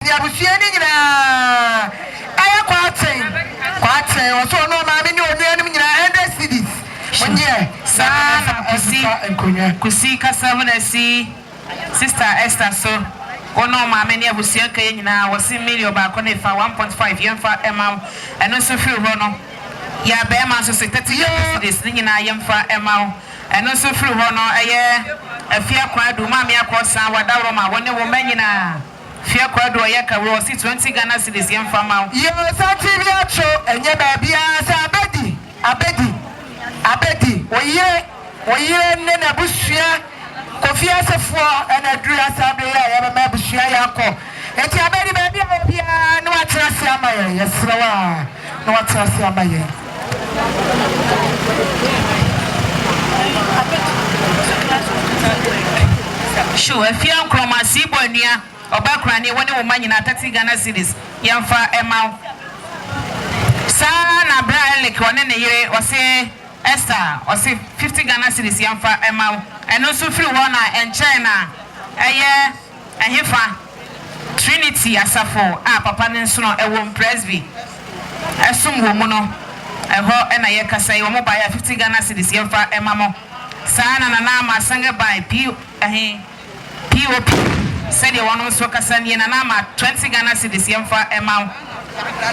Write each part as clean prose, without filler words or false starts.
ni abusuani nyina aya kwaten o so no ma me ni onuanum nyina 100 cedis monye sana kusi kasa munasi sister Esther so ono ma me ni abusuan kan nyina wo si million ba ko na fa 1.5 yemfa emam eno so free ho no ya be ma so 30 cedis ni nyina yemfa emam eno so free ho no eye afia kwadu ma me akosa wadawro ma woni wo manyina fia kwadu ya ka wo si 20 Ghana cedis yemfa ma yo sati bi acho enye ba bia sa abedi oye ne na busua kofia sefo na duru asabe ya ba ma busua yakọ eti abedi ba bia no atrase amaye yesrewa no atrase amaye sure afia Kromasi bonia obakra ne woni wo manyina 30 Ghana cedis yemfa emau sana braelik woni ne yire wose Esther wose 50 Ghana cedis yemfa emau eno so free ho na enchina eye ehefa Trinity asafo papa ne nso no ewo presby esum wo mu no eho na ye kasa ye mo ba ya 50 Ghana cedis yemfa emamo sana na ma sanga by POP said you want to kasa ni na ma 20 Ghana cedis yemfa emam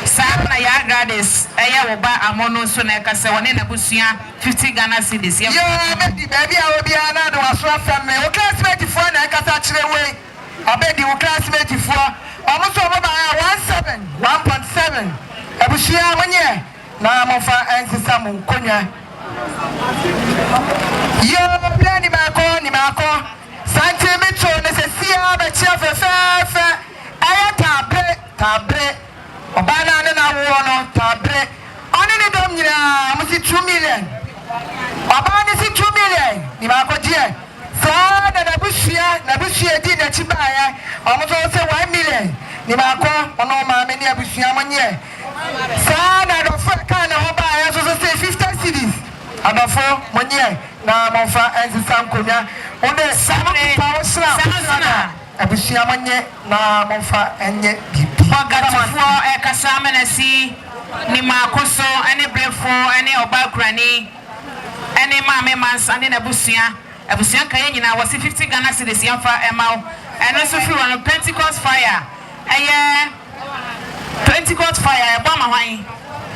sana ya grades eya wo ba amono so na kasa woni na busua 50 Ghana cedis yemfa yo baby a obi ana do aso afam me o classmate fo na kasa kire we abedi o classmate fo omo so mo ba 1.7 abusua monye na mo fa ensisa mo konya yo blani mako santimetro nesesia be chia fe aya tabre obana ne na wo no tabre oni ne dom nyina mo si 2 million obana si 2 million ni mako die so na bushia di na chibaaya omo so se 1 million ni mako ono ma me ni abushia monye sana do fa kana ho baaya so se 50 cedis adafo monye na monfa ensisa nkonya onde samre sana abusia monye na monfa enye bibi bagatfo kasa menasi ni makoso ene brefo ene obakrani ene mame mansa ne na abusia kan nyina wose 50 Ghana cedis yemfa emau eno so free on Pentecost fire eye Pentecost fire ba ma hwan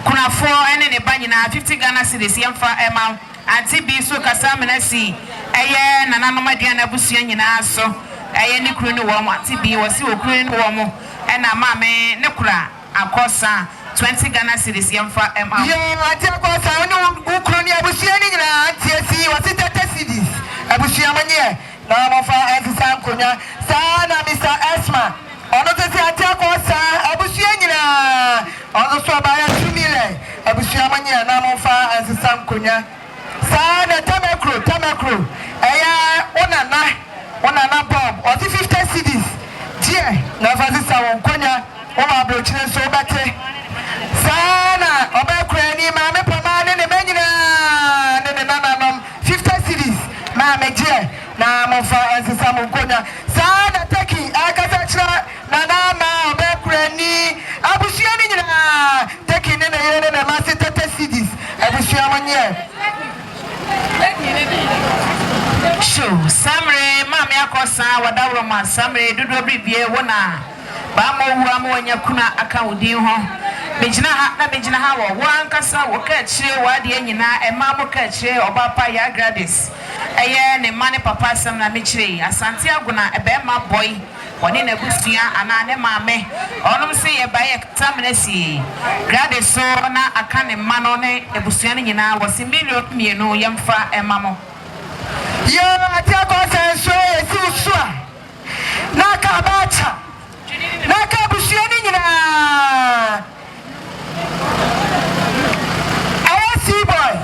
kunafo ene ne ba nyina 50 Ghana cedis yemfa emau anti bi so kasa menasi eye nananom adia na abusia nyina so eye ne kuru ne wo mo anti bi wose okuru ne wo mo ena mame ne kura akosa 20 Ghana cedis yemfa emau yo ati akosa oni ukuru ne abusia ni nyina anti esi wose 30 cedis abusia manye na mo fa ensisa nkonya sana Mr. Esma ono tete ati akosa abusia nyina ono so ba ya 2 million abusia manye na mo fa ensisa nkonya sana tamekro eya onana bob oti 50 cedis die na fazisa wonkonya o ma brochine so bete sana obekra ni ma me pama ne menyina ne nananom 50 cedis ma me die na mo fa ensisa wonkonya sana taki akasa chira na ma obekra ni abusia ni nyina taki ne yere ne ma 30 cedis abusia manye show samre mama yakosa wadawro ma samre dodo bibie wona ba mo wura mo anya kuna aka odin ho bejina ha wo ankasa wo ka chire wade anyina ema mo ka chire obapa ya grades eye ne mane papa sam na me chire asante aguna ebe ma boy woni na busua ana ne maame onom se ye ba ye tamnasi grades so na aka ne mano ne ebusua ne nyina wo se million mienu yemfa ema mo yo ati akosa so esi na ka bacha na ka busia ni nyina awa si boy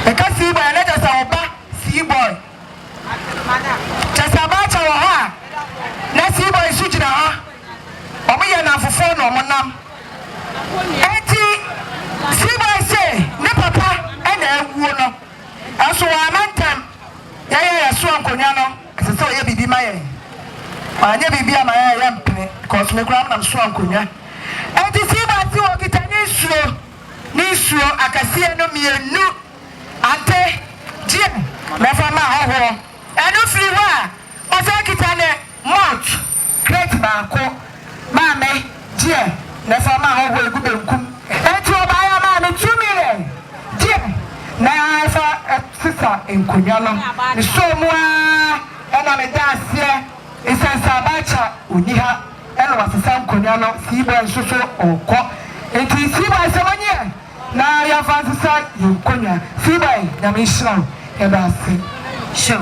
na just oba si boy just bacha wa ha na si boy su jina ha omo ye na fofo no mo nam enti si boy say ne papa na ewuo no aso wa mantam ya so ankonya no se so ye bibi ma ye anya bibi ama ya mpene because me kura am so ankonya enti si ba ti o kita ni suo akase no mienu ante die me fa ma ho eno free wa o se kita ne mount crate ba ko ma me die me fa ma ho egu benkum enti o ba ya ma me 2 million die na fa sisa enkonya no ni so mu a ena me da asie isansa bacha oniha ena wasisa enkonya no si bo nsoso okọ enti si ba se manye na ya fa sisa enkonya si ba na me shira e ba se show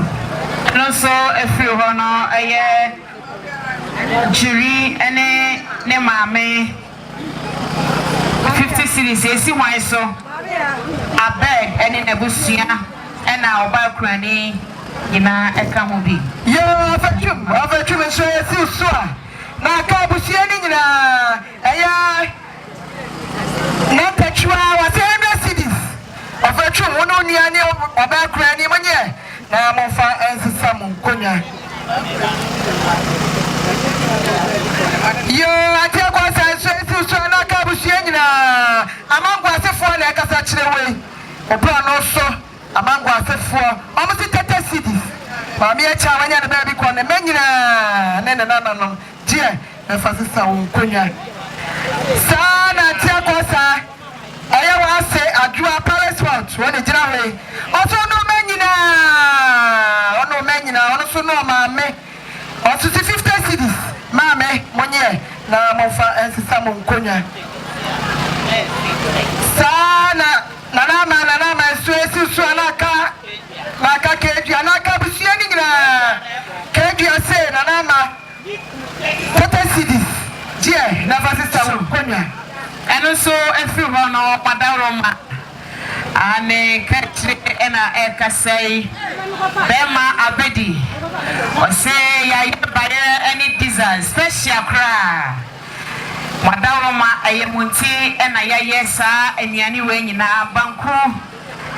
no so every ho no aye jiri ene ne maame 50 cities esi wan so abeg ene nebusia ena obakrani ina eka ho bi yo afetrum so esi so na ka busia ni nyina eya na tachwa wa 100 cities afetrum wono ni ani obakrani manye na mo fa ensisa mo konya yo atia kwa sa so esi so na ka busia nyina amangwa asefo na ekasa kirewe opra no so amangwa asefo omusi tete cities mami echa wanya na baby kwa na menyina nene nana no die na fasisa wonkonya sana atia kwa sa aya wa se adua palace what woni gira we oso no menyina ono so no mame oso 50 cities mame monye na mofa ensisa monkonya sana nana so anaka keju anaka busia ni gira keju ase nana total cities je na fasisa monkonya eno so every ho no padaroma ane katre ena ekasai bema abedi o say ya baye any disease special cry padaroma ayemunti ena ya yesa eniani we nyina banku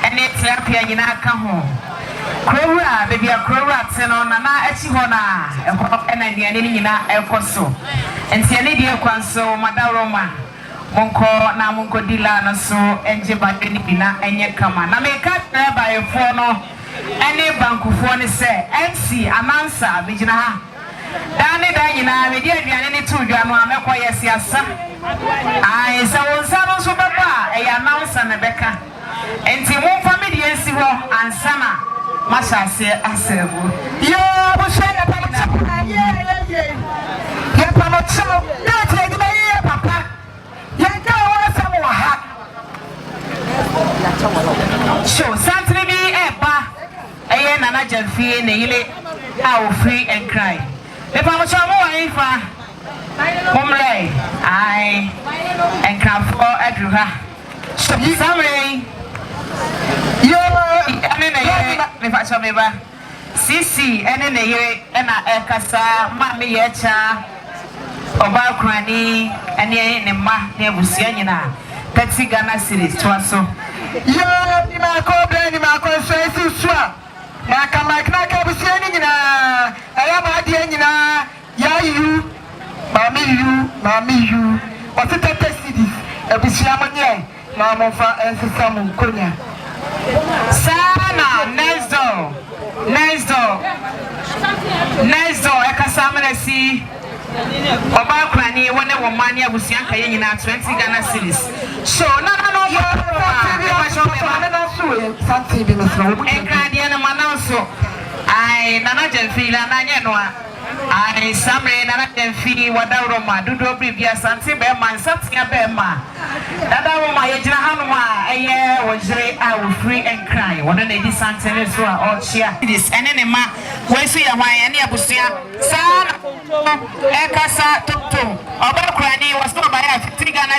ene tiapia nyina ka ho Krobea baby Krobea teno na echi ho na ena eniani nyina ekoso entiani die kwanso madaroma monko dila na so enje badeni bina enye kama na meka traba efo no ene bankufo ne se MC anansa bigina ha dane da nyina me di aduane ne tu dwa no amekọ yesi asa ai se wonsa no so baba e ya anansa ne beka enti mon family ensi ho ansana mashase asebu yo bo share pa mo ye ye pa mo chao na te di ye papa yanka wona samu ha show santre bi eba eye nana jamfie ne yile a o free and cry me pa mo chamu wa ifa momre ai and cry for adruha samre yo ene ne yire me fa chamu ba sisi ene ne yire ena ekasa ma me ye cha obakrani ene ne ma ne busia nyina 30 Ghana cedis to aso yo ni ma ko so esi sua na kama kna ka busia ni nyina aya ma de nyina ya yu mami yu o se 30 cedis e busia mo nye na mo fa ensisa mo konya sana next door ekasamene si obakrani wone wo mani abusia nka ye nyina 20 Ghana cedis so na santi bi mesro enkrade na mananso ai nana jamfila na nye no ai samre nana jamfi wadawro ma dudo bibia santi be man satia be ma dadawo ma ye jira hanu ma eye wo jire a wo free and cry wona na di santi ne so a o chia this ene ne ma we so ya hwan ene abusia sana ekasa toto obakrani was no by 50 Ghana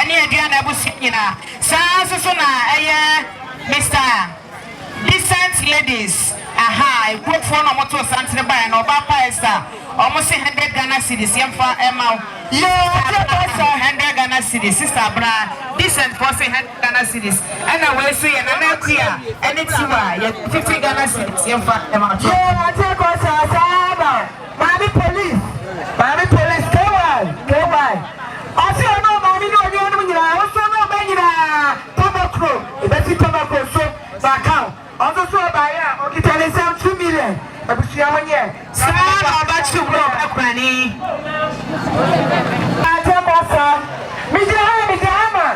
ene aduana abusia nyina saa so na eye Mr. Decent ladies aha group for no moto santre by na oba paisa almost 100 Ghana cedis yemfa ema yo 100 Ghana cedis sister bra decent for 100 Ghana cedis and we so ye na na tia any tiwa ye 50 Ghana cedis yemfa ema yo ate ko sa ba mami police so baya o kitale sam 2 million abusia wonye sana obachi bro akwani ate bosa mijama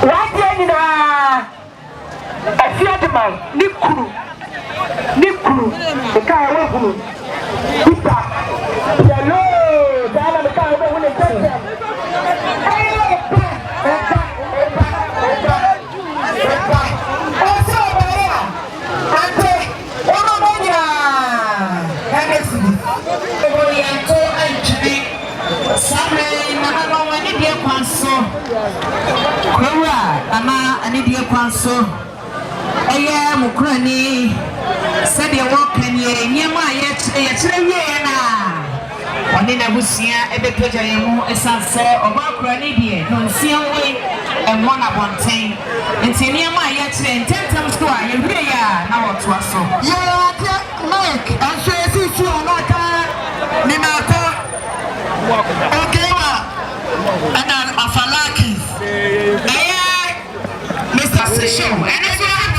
wajie ni na afiadman nikuru ekai woguru Pita yalo dala mekai wo ne tete Kwanso eye mukrani said you walk and ye nyama ye na oni na busia ebepeja ye mu esanse obakrani die no nsia we emmo na bonten nti nyama ye kire ntentem so a ye hwe ya na woto aso ye ate Mike anso esisu onaka ni mako okewa ana afalaki Mr. Show. And if you have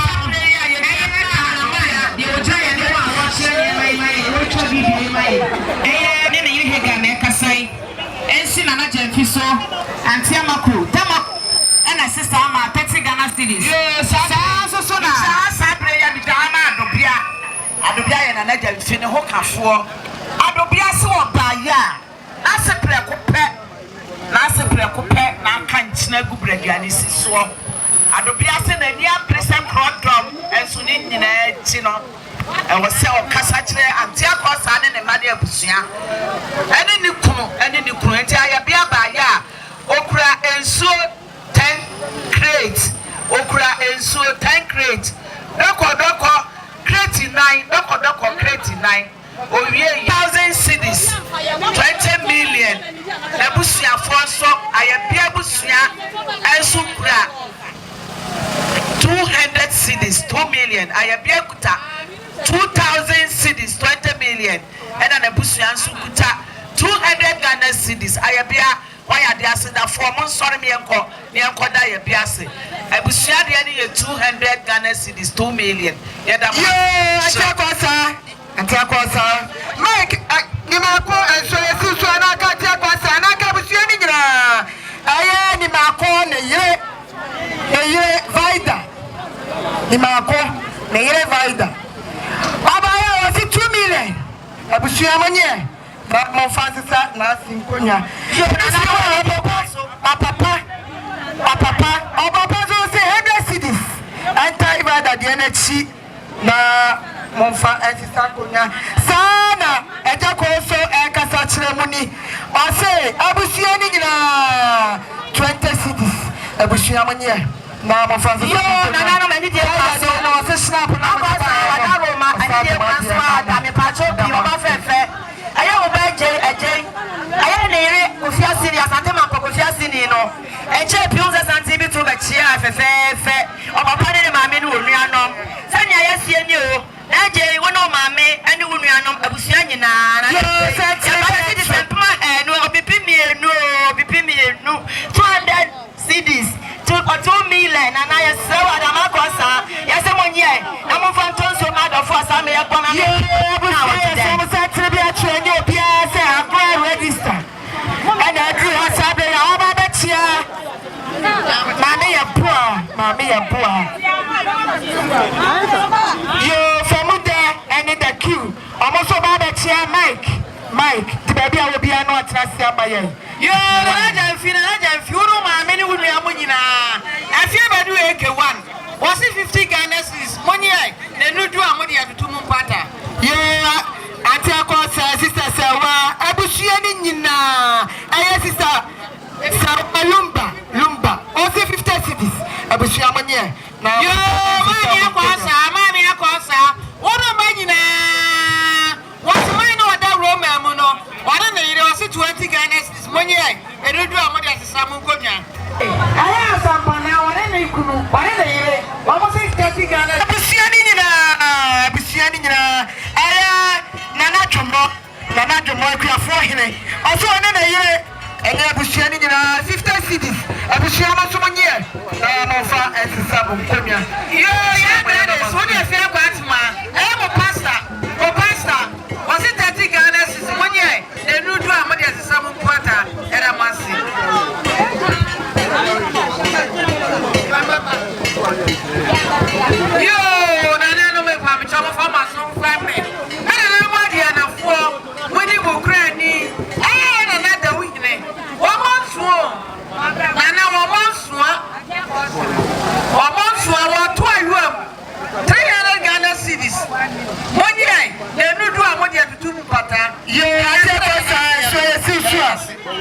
Adobiase na nia present program enso ni nyina ti no e wo se o kasa kire ante akosa ne made abusua ene ni kunu enti aya bia ba ya okura enso 10 crate okura enso 10 crate doko crate 9 doko crate 9 owie 1000 cedis 20 million abusua for so aya bia abusua enso kura 200 cedis 2 million ayabia kuta 2000 cedis 20 million and an abusian sukuta 200 Ghana cedis ayabia why they say that 4 months sorry me enko da ayabia se abusia de any 200 Ghana cedis 2 million yeda atiakosa Mike ni mako enso yesu na ka atiakosa na ka abusia ni nyina aye ni mako ne ye Vida ni mako na yere Vida abaya wasi 2 million abusua manye ba mo fansisa na sinkonya papa so say 100 cedis enter Vida de energy na mo fa ensisa konya sana eja ko so e kasa kire muni o say abusua ni nyina 20 cedis abusua manye na mo fancy yo na many dey pass no se snap na na Roma and dey pass da me pacho bi o ba fefe aye o ba je aye ne ire ofia sini Asante man ofia sini no eche bi 11 cm bi to ba chia fefe o papa ne maame ne onuanom sani aye sie ni o na je wo no maame ane onuanom abusua nyina na ya ba di sempma no obipi mienu 200 cedis 2 million and I say what am I cosa? Yes, I'm on ye. I'm on Fanton so mad of us. I'm a bona. I'm set to be a train. You say I'm going to register. And I do have something. I'm a bet you. Mammy and poor. You from there and in the queue. I'm also bad at Mike, the baby will be a not trust by you. Yo, I don't feel my many would be a monina. I feel by doing one. Was it 50 Ghana is money? Then you do a money at 2 months pata. Yeah, I tell sister Sawa, Abusian in I sister Lumba, also 50 cities. Abusiamania. Now, yo, Mammy, what am I? What's mine or that Roman mono? What are they? Was it 20 Ghana is money? I don't do a money as a Samukonia. I have some now, and then you could almost 30 Ghana. Abusianina, Nana Jomo, for him. Also, another year, and Abusianina, 50 cities. Abusiana, so many years. No, and Sabu, yeah,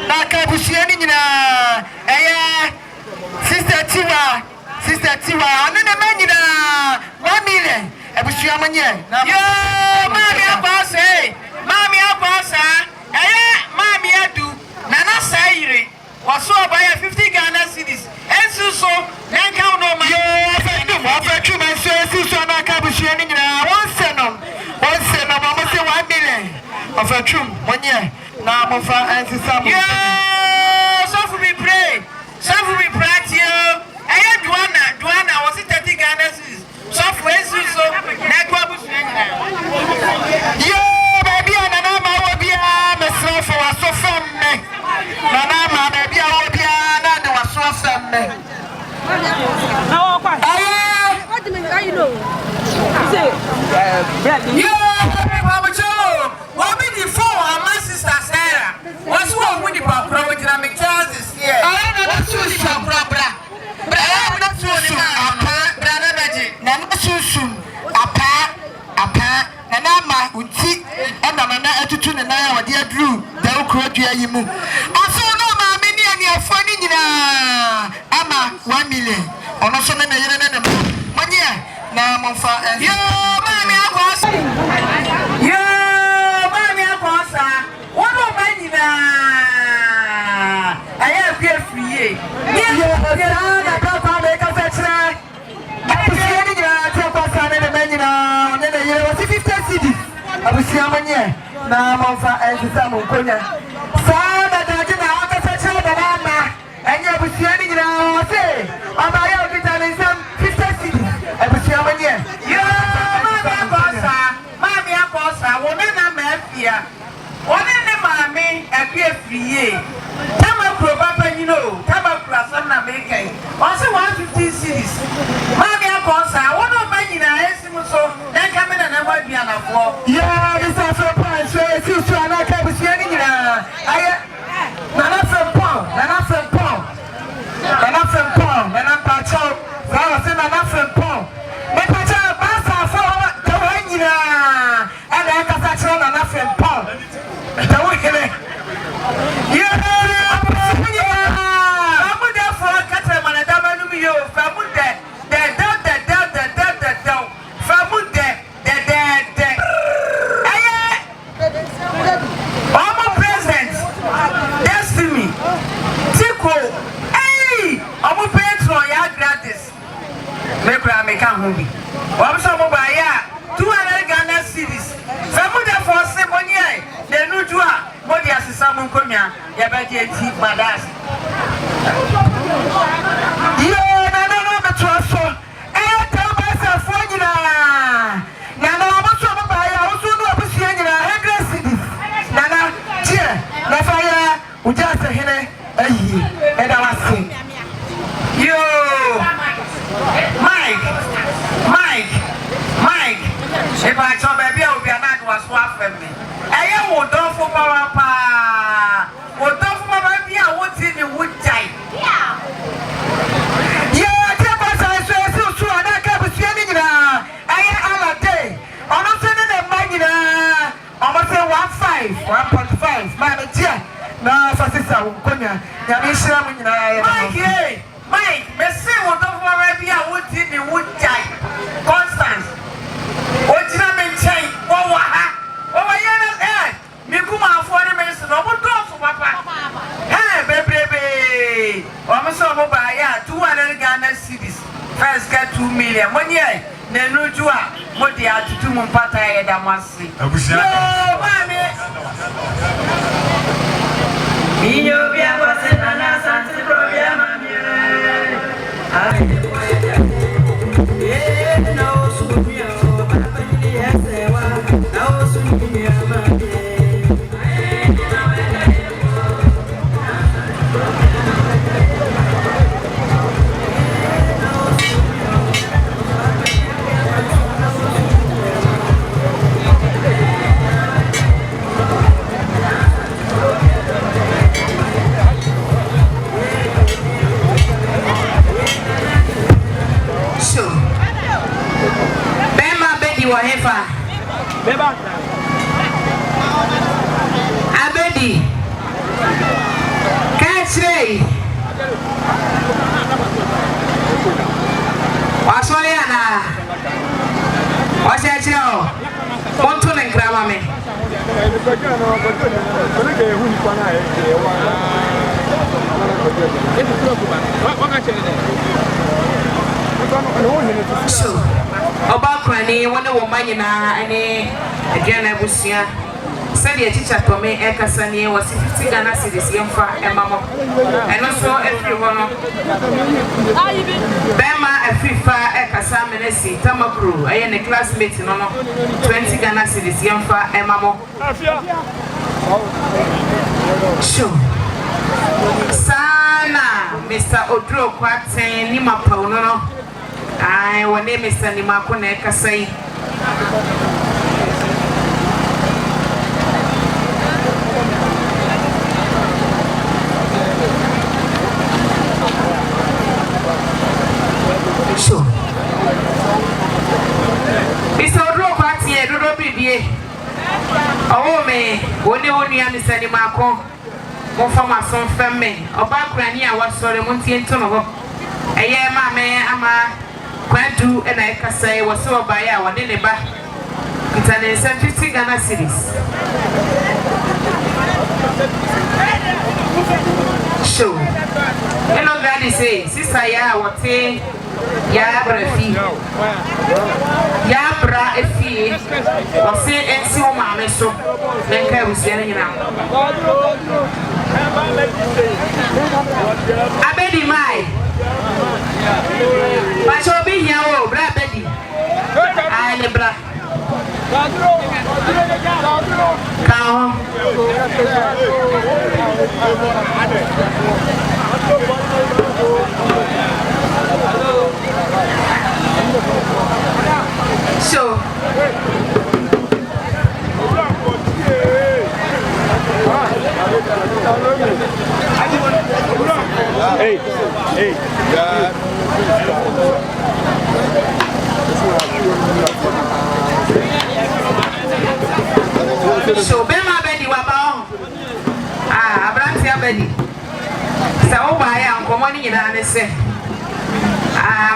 na kabusia ni nyina sister Tiwa ane na manyina mamile abusia manye yo mami akwasa mami adu nana saire waso abaya 50 Ghana cedis ensu so nanka no ma yo afetu man so na kabusia ni nyina wonse no mama se 1 million afetu manye na mofa ensisa mo yo so for me pray Duana was it 30 Ghana cedis so for ensu so na kwa busia nyina yo baby anana ma wo bia mesra for waso fam me nana ma baby a wo bia na de waso fam me what do you mean? You know, say, yo, Mama Joe, what be the phone? My sister Sarah. What's wrong with the program? Dynamic chances here. I don't know so apa nana ma unti enda nana atutu nana ya wade adru dawo krodua yi mu aso no ma me ni ani afo ni nyina ama 1 million ono so na yere na manye na monfa yo mami akosa wono manyina aya fie friye yo na papa me ka fetra apusia ni nyina te kwasa na manyina ne na yere wasi 50 cedis abusia manye na monfa ensisa mo konya sana daje na aka fetra da mama enye abusia ni nyina wase abaya obitale sam 50 cedis abusia manye yo mami akosa wona na mafia wona ne mami afie friye tama Krobea nyino tama Krasam na mekai onse 150 cedis mami akosa wona manyina esim so na kamera na mabia na fo ya bisa so pan so si ana ka busia ni nyina aya nana frempon nana pacho za se nana frempon me pacho ba sa fo ka wa nyina ana ka sa chira nana frempon ta wo hele ya amuda fo katra manada manu mi yo famude de famude de aya omo present destiny tiko omo petro ya gratis me kura me kan ho bi omo so mo ba ya 200 Ghana cedis famude fo se boni ai de nuju a body asisa mo nkomia ya ba je ti madas yo nana no metro so ta ba sa fo nyina nana mo so mo ba ya o so no abusia nyina 100 cedis nana tie na fa ya Gyasehene ayi eda wase yo Mike if I saw baby I will be a man was swap for me I will do for papa would do for my baby I would see the wood type yeah take us so na ka busia ni nyina ayi ala day ono se ne na manyina omo se 1.5 ma me tie na fa sisa wonya ya me hira mu nyina ya Mike me say would do for my baby I would see the wood type Constance Ojina menchai wa ha wa yana mi kuma afo ni me se no mo do so papa bebrebe o mo so mo ba ya 200 Ghana cedis first get 2 million money na nuju a mo de atutu mu pata ya da mwase abusia mami Minyo bia kwase na Asante Krobea mami So, about Granny, one of woman and again, I was here. Said the teacher to me, Ekasani was 50 Ghana cedis, young for a mamma, and also everyone. Bema, a free fire, Ekasamanesi, Tamakru, I am a classmate, no 20 Ghana cedis, young for a mamma. Sure. Sana, Mr. Odro Quatin, Nima Pauno. I will name Mr. Nimakone Kasai. Sure. Mr. Odro Quatin, Dodo Bibi. Oh, me, only Mr. Nimako. Mo fama son femme Obakrani a wasore montie ntono ho eye ma me ama kwadu e na ekasa e wose obaye a wode ne ba kitane 50 Ghana cedis show you know that is say sister ya wote ya brafi ya bra efi wose ensi o ma me so menka busia ne nyina Abedi mai Pacho bi yawo bra abedi ai le bra Kao So Hey, yeah. So Bema Bedi wabao Abranti Abedi Sa oba ya nkomoni nyina ne se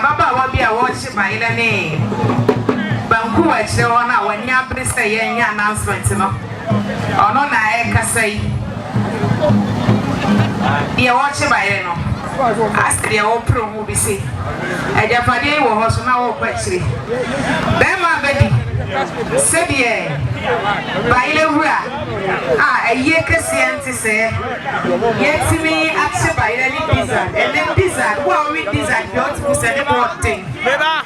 baba wabi a watch my ne banku wa kire wona wani abrese ye nya announcement no ono na e kasai dia watch by no astre o promo bi se ejafade wo ho so na wo kwa kire Bema Bedi Sebie baile wura eye kesiente se yetimi atse baile ni pizza and then pizza wo we pizza don't put any more thing beba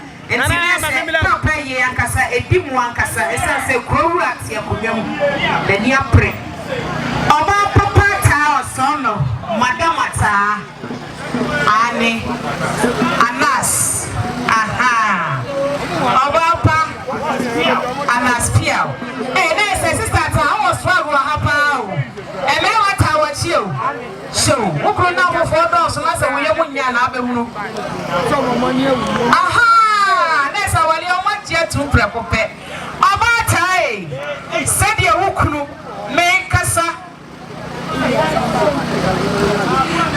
papa ye ankasa edimu ankasa esa se krowura ate akonwam dani apre oba papa ta osono madamata ani anas aha oba pa Anaspia. Eh, na sister ta o struggle hapa o. E me wata wachi o. Show. Wo kro na wo for do so na se wo ye munya na abehunu. So mo mani ewu. Aha! Na sa wale o ma tie tu prekope. Oba tai. Se de wo kunu me kasa.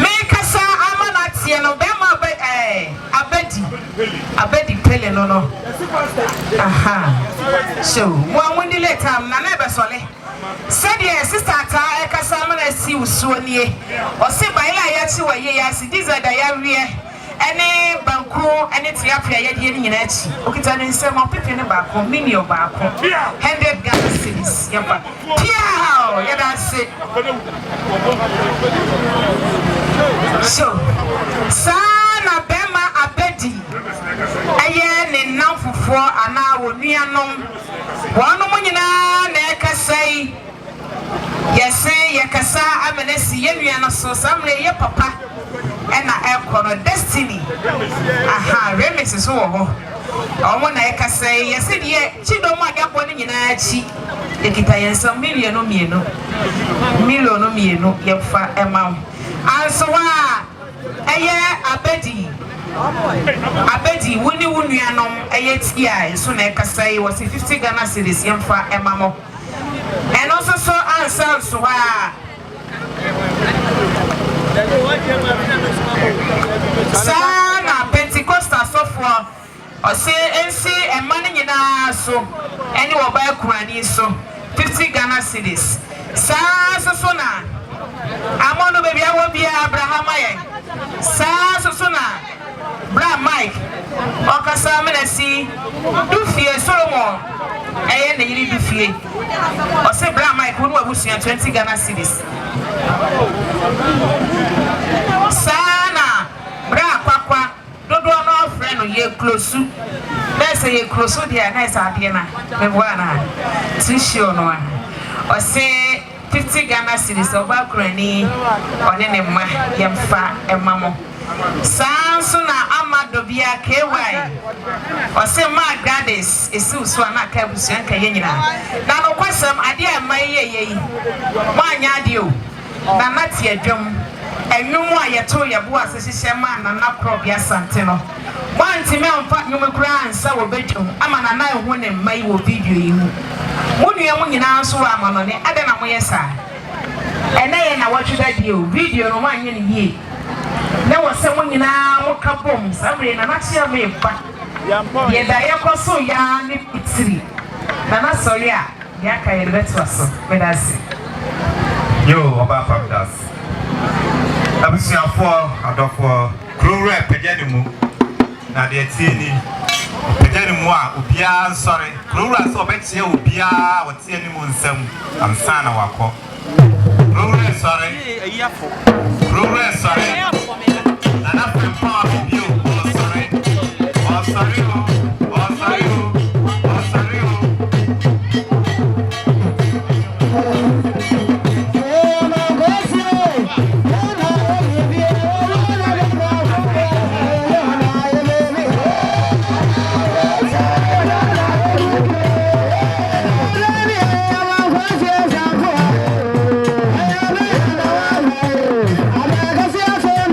Me kasa amana tie no be ma Abedi pele no. Aha. So, one the later na nebe sole. Said yes, sister ta e kasa mana si usuo nie. O se baila ya chi wa ye ya si diza da ya wie. Ene banko ene tiapia ye de nyina achi. Okita ne nsem opepe ne ba ko mini o ba ko. 100 Ghana cedis. Yapa. Piao, ya da se. So, sana Bema Abedi. Aye ne namfufo ana wo nuanom. Wono mo nyina na ekasai. Yese yekasa amenesi ye nuano so samle ye papa. Ena ekono destiny. Aha, remix so wo. Omo na ekasai yese de chido mo agabo ne nyina achi. Ekita yensa million mienu yefa ema. Anso wa aye Abedi wuni nuanom aye tia so na ekasai was 50 Ghana cedis yemfa emamo. And also so answer so Sana Pentecostal so for or say NC and money nyina so any oba kurani so 50 Ghana cedis. Sa sona. Amono baby awo bia Abraham ayen. Sa sona. Bra Mike. Okasa menasi du fie Solomon. Eye ne yiri du fie. O se Bra Mike wonu abusua 20 Ghana cedis. Sana Bra kwakwa dodo no friend no ye close. Na say ye close dia na say ade na. Me bwana. Tissue no a. O se 50 Ghana cedis oba kurani one ne ma yemfa emamo. Sanso na amado bia KY. O se ma gades esi so na ka busuan ka ye nyina. Na no kwasam ade a ye. Ma nya ade o. Na nati adwom. Enwumu a yeto yebo asehye ma na Krobea Asante no. Wanti me amfa nwum kura ansa wo bedwum ama na ehu ne mai wo video yi mu. Munua mu nyina nso wa amano ne ade na mo yesa. Ene ye na watchuda dio video no manye ne yie. Na wo se mu nyina mo ka bom samre na chia me pa. Ye da ye koso ya ne pitiri. Na sori a ya ka ye beto aso. Medasi. Yo, Oba Famdas. Abusiafo adofo Krobea pejanimu na de tieni pejanimu a obia nsore Krobea so obetie obia wotie ni mu nsam amsana wakọ Krobea sore Krobea sore na na pempa bio sore o sore o sore o sore Gracias.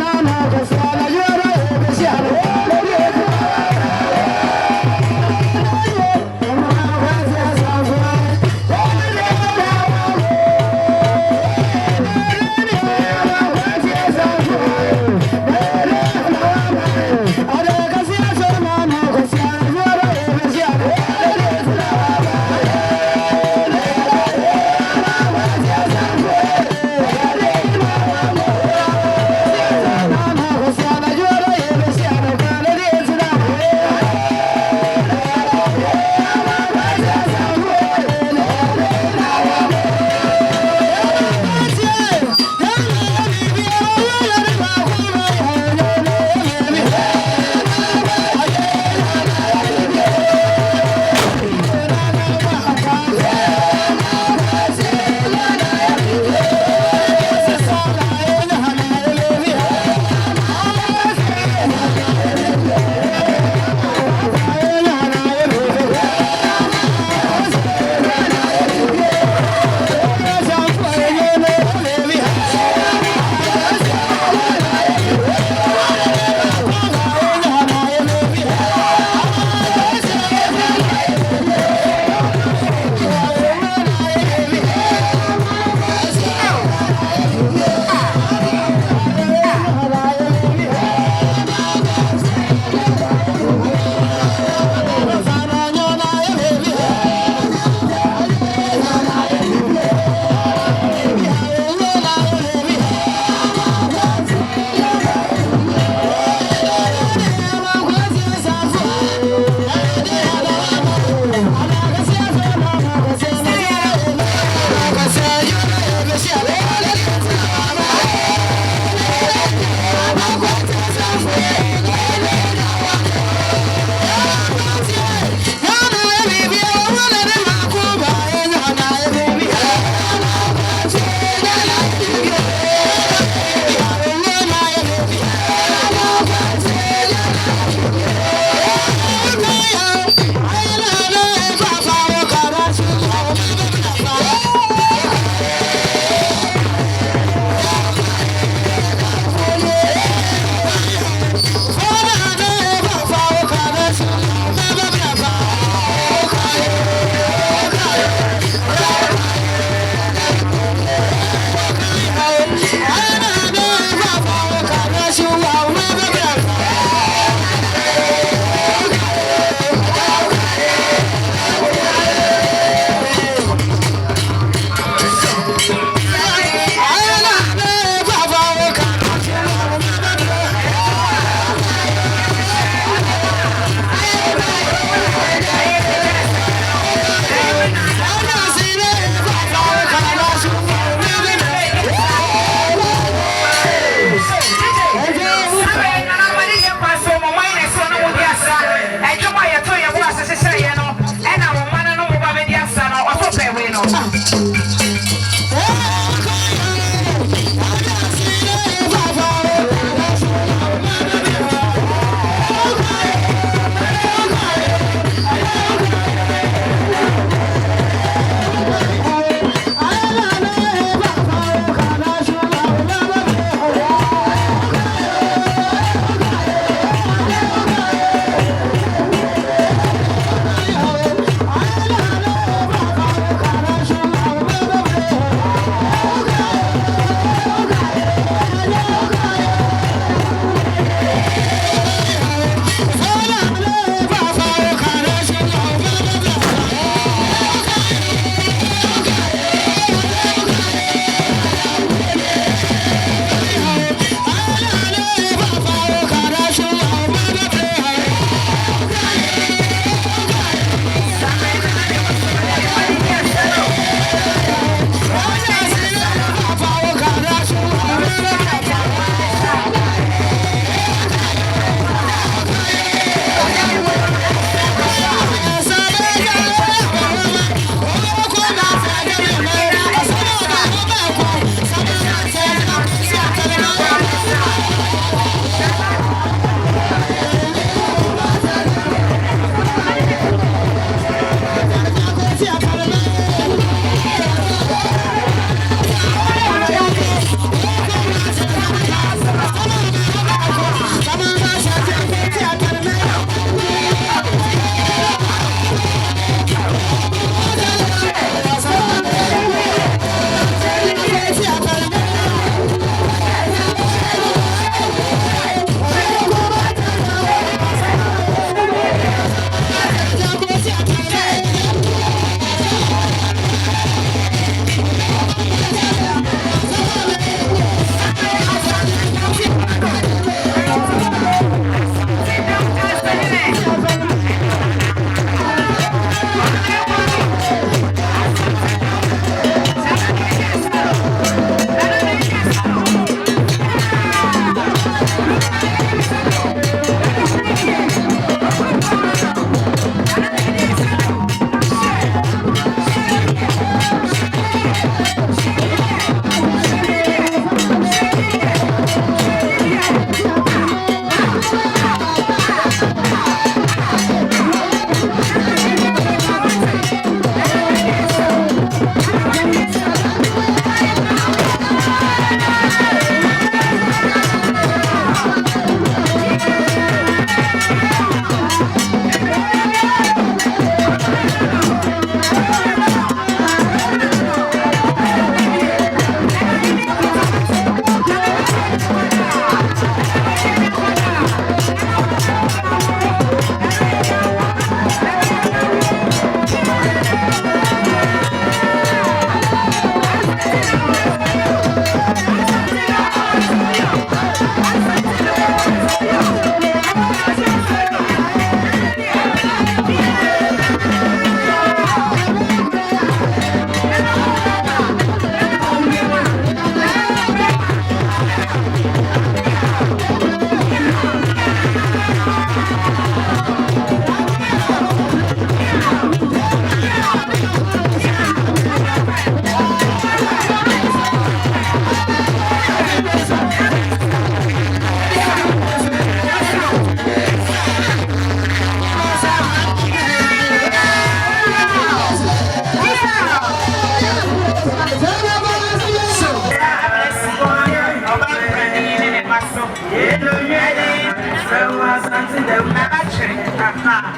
Asante Dawu Gyasehene.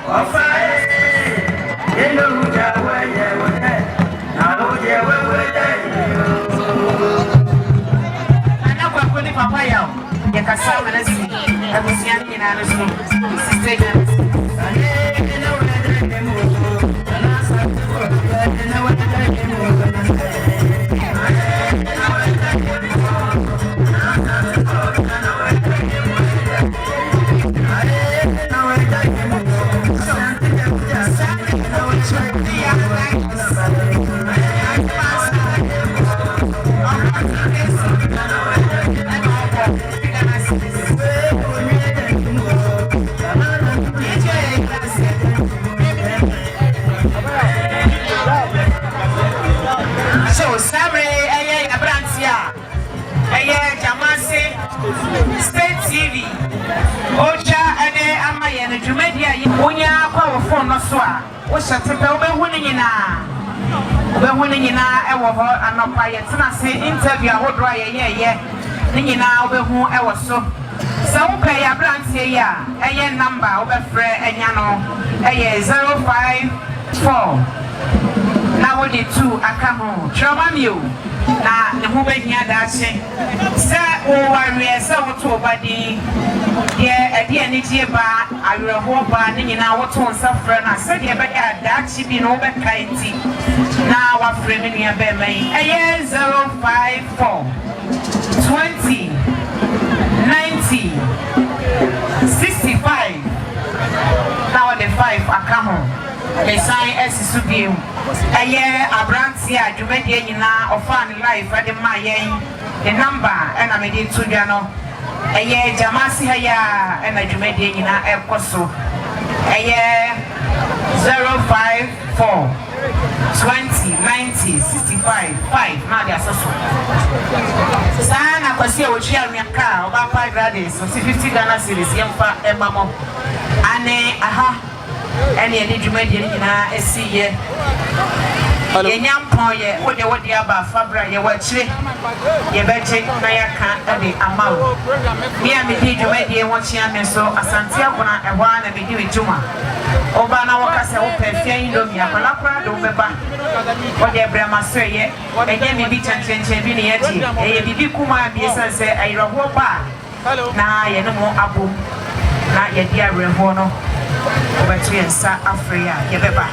Ofa eno jawe yewe na ojewe wede yo. Ana kwa kweli papa yao yakasama na sisi abusiani nyina no so sister Jamasi. So Samre aye abrantia aye Jamasi State TV Ocha ade amaye no dwumadi aye onya kwa wo phone no so a wo hyetepe wo behu ni nyina e wo ho anopa ye tena se interview ahodro aye ni nyina wo behu e wo so so wo pay abrantia ya aye number wo be frɛ enya no aye 054 na wo de 2 aka ho Ababio na ne ho behia daakye se wo ware se wo to obadi ye ade ani tie ba awerɛho ba ne nyina wo to nsa frɛ na se de be ya daakye bi no wo be kai ti na wa frɛ me nua be mai eye 054 20 90 65 na wo de 5 aka ho Mesan esisubiem aye abranti adwumade nyina ofa ne life ade ma yen the number ena me de tudwa no aye Jamasi haya ena adwumade nyina ekoso aye 054 20 90 65 5 na dia soso sana kwasi ochi almiaka oba 5 grades so 50 Ghana cedis yemfa emamo ane aha ene ene dwumadi nyina esiye yenyampon ye wode aba fabra ye wachire ye beche na yaka ade amawo bia me di dwumadi won chia me so asante akona ehwa na me di wejuma oba na wakase wo perfia indomi akala kra do beba wode brema so ye enye me bi chanchenche bi ne yati ye bibi kuma bi sanse ayiro ho ba na ye no mo abom na ye di areho no obetu yensa afria ye beba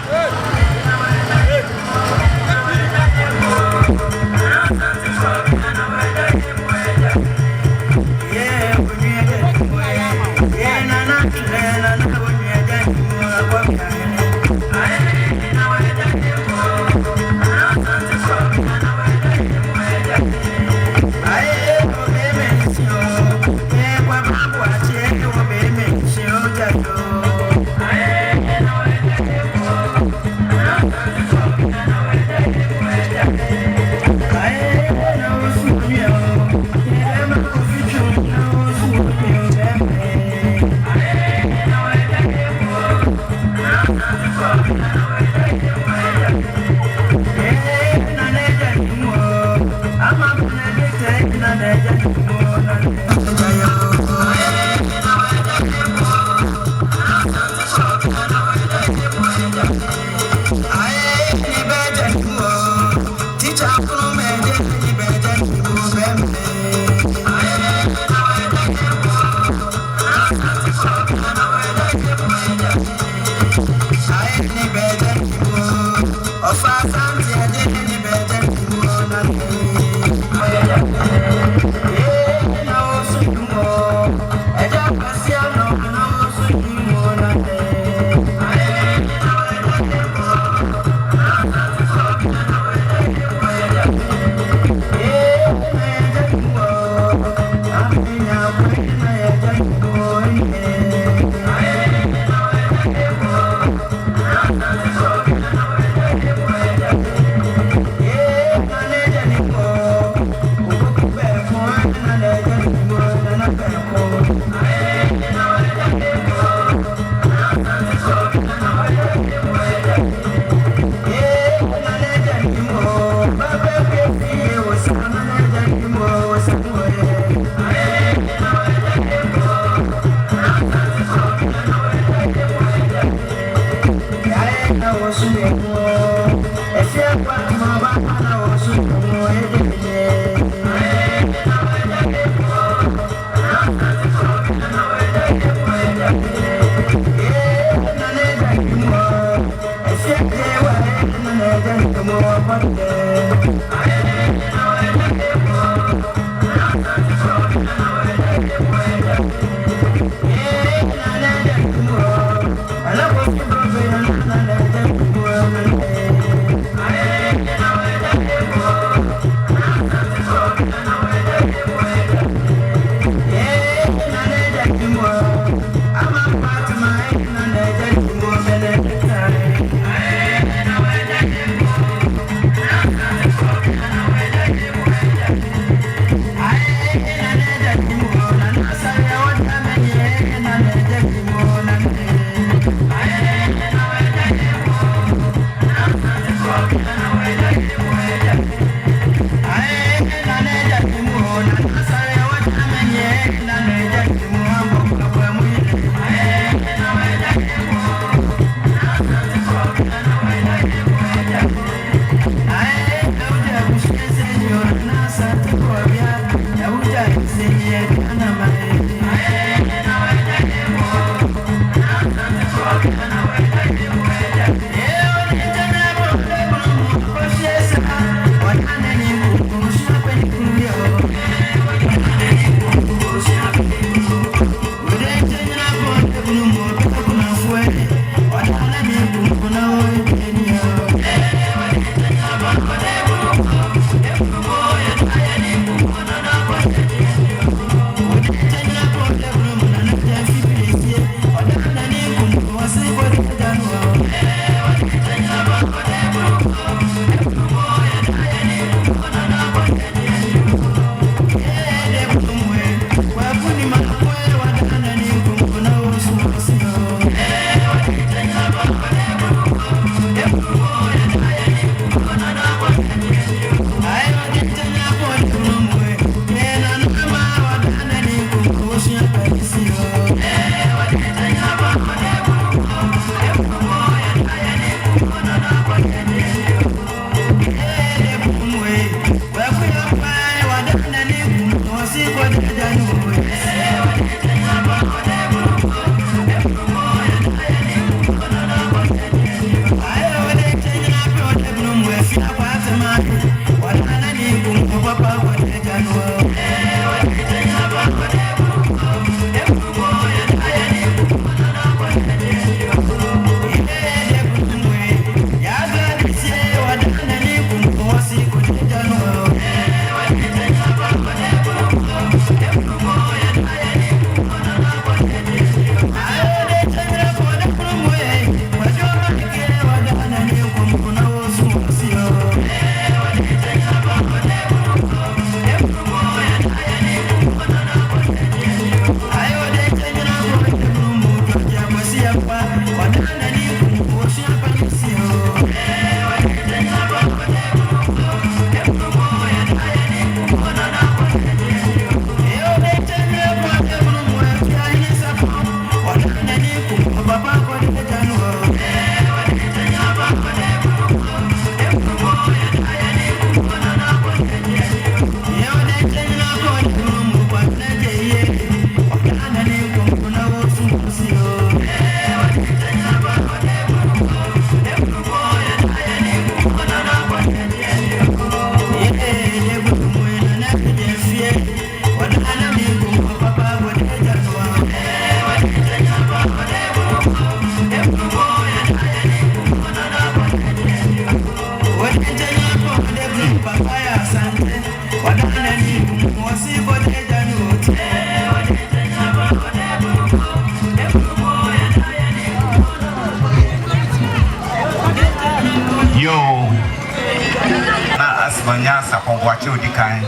Asmanya sapongwacho dikai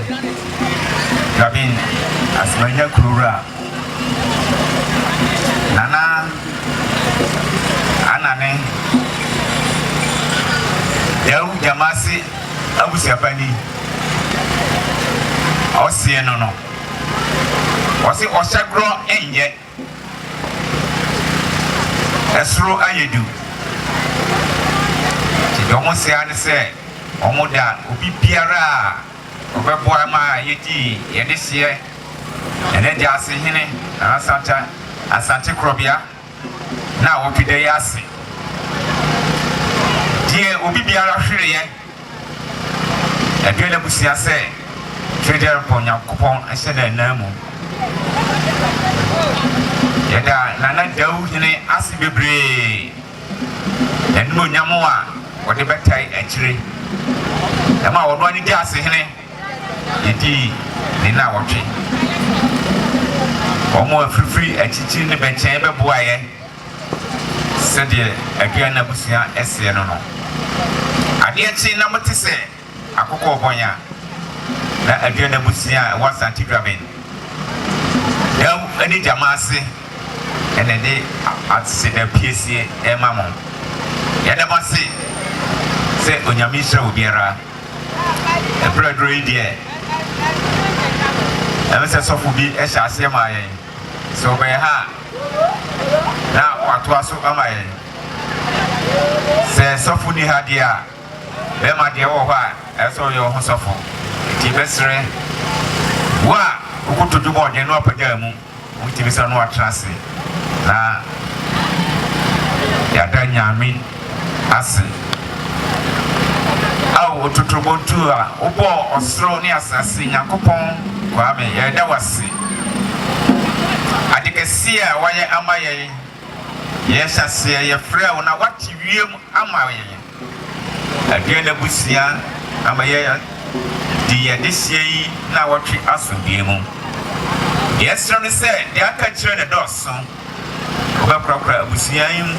Gabin asmanya Krobea Nana Anane Dawu Jamasi Abusapani Osieno no Osi Osagro enye Esro ayedu Tidomo se ane se Omoda obi biara obeboa ma yedi yede sie ene Gyasehene na Asante Krobea na opide yase die obi biara hwere ye Aduane busia sɛ trader ponya kupon ɛhyɛ na namu yɛda Nana Dawu Gyasehene ase bebree ɛnum nyamo a wɔde bɛtae akyire ɛma wɔno ani Gyasehene yɛdi ne na wɔtwe ɔmo afifiri akyikyi ne bɛnkyɛn bɛboa yɛ sɛdeɛ aduane busia ɛseɛ no adeɛ kyi na mote sɛ akokɔ ɔbɔnya na aduane busia wɔ Asante Dawu Dawu ani Jamasi ene de atse da piesie ema mo yɛda mo se sɛ onyame hyira obiara ɛbrɛdro yi deɛ ɛmɛ sɛ sɔfo bi ɛhyɛ aseɛ ma yɛn sɛ ɔbɛyɛ ha na watoa so ama yɛn sɛ sɔfo ni ha deɛ a bɛma deɛ wɔ hɔ a ɛsɛ ɔyɛ ɔho sɔfo nti bɛsrɛ wo a wokɔtɔdwo bɔɔden no apagya mu wotumi sɛ no watena ase na yada nyame ase awo ototrobontu a wobɔ ɔsoro ne asase Nyankopɔn kwame yɛda wase adekɛse a wayɛ ama yɛn yɛhyɛ aseɛ yɛfrɛ wo na wate wiem ama yɛn aduane busia ama yɛn di yɛde hyɛ yi na wɔtwe asomdue mu deɛ ɛsrɛ no sɛ deɛ aka kyerɛ ne dɔɔso wobɛkorakora abusua yi mu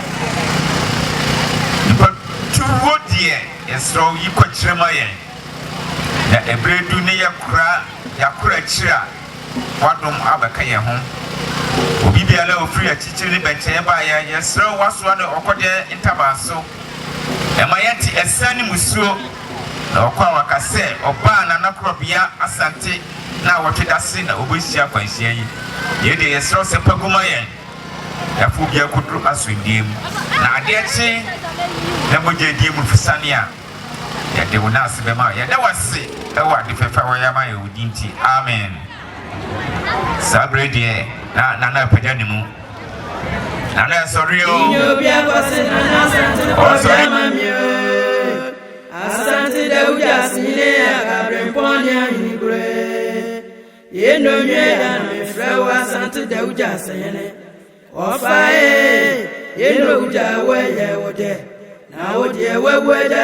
nipa tuwo deɛ yɛsrɛ yi kɔkyerɛ ma yɛn na ɛberɛ du ne yɛakora akyiri a wadom abɛka yɛn ho obi biara ofiri akyikyiri ne bɛnkyɛn ba yɛsrɛ wasoa ne ɔkɔdeɛ ntabaa so ɛma yɛte ɛsa ne musuo na ɔkɔ a waka sɛ ɔbaa Nana Krobea Asante na wɔtwe dase na obɛhyia kwanhyia yi yɛde yɛsrɛ sɛ paguma yɛn yɛfo bia kodro asomdie mu na adeɛ kye na mogya die mu fisane a yɛde wo na ase bɛma yɛda wase ɛwɔ ade fɛfɛ wɔyɛ ama yɛ wo din nti amen saa berɛ deɛ na Nana apagya ne mu Nana ɛsɔre o Asante Dawu Gyasehene akabrempɔnya inigre yenomye ya mefrɛ Asante Dawu Gyasehene ɔfae yenoja wɛyɛ wode na wode wɛwɛda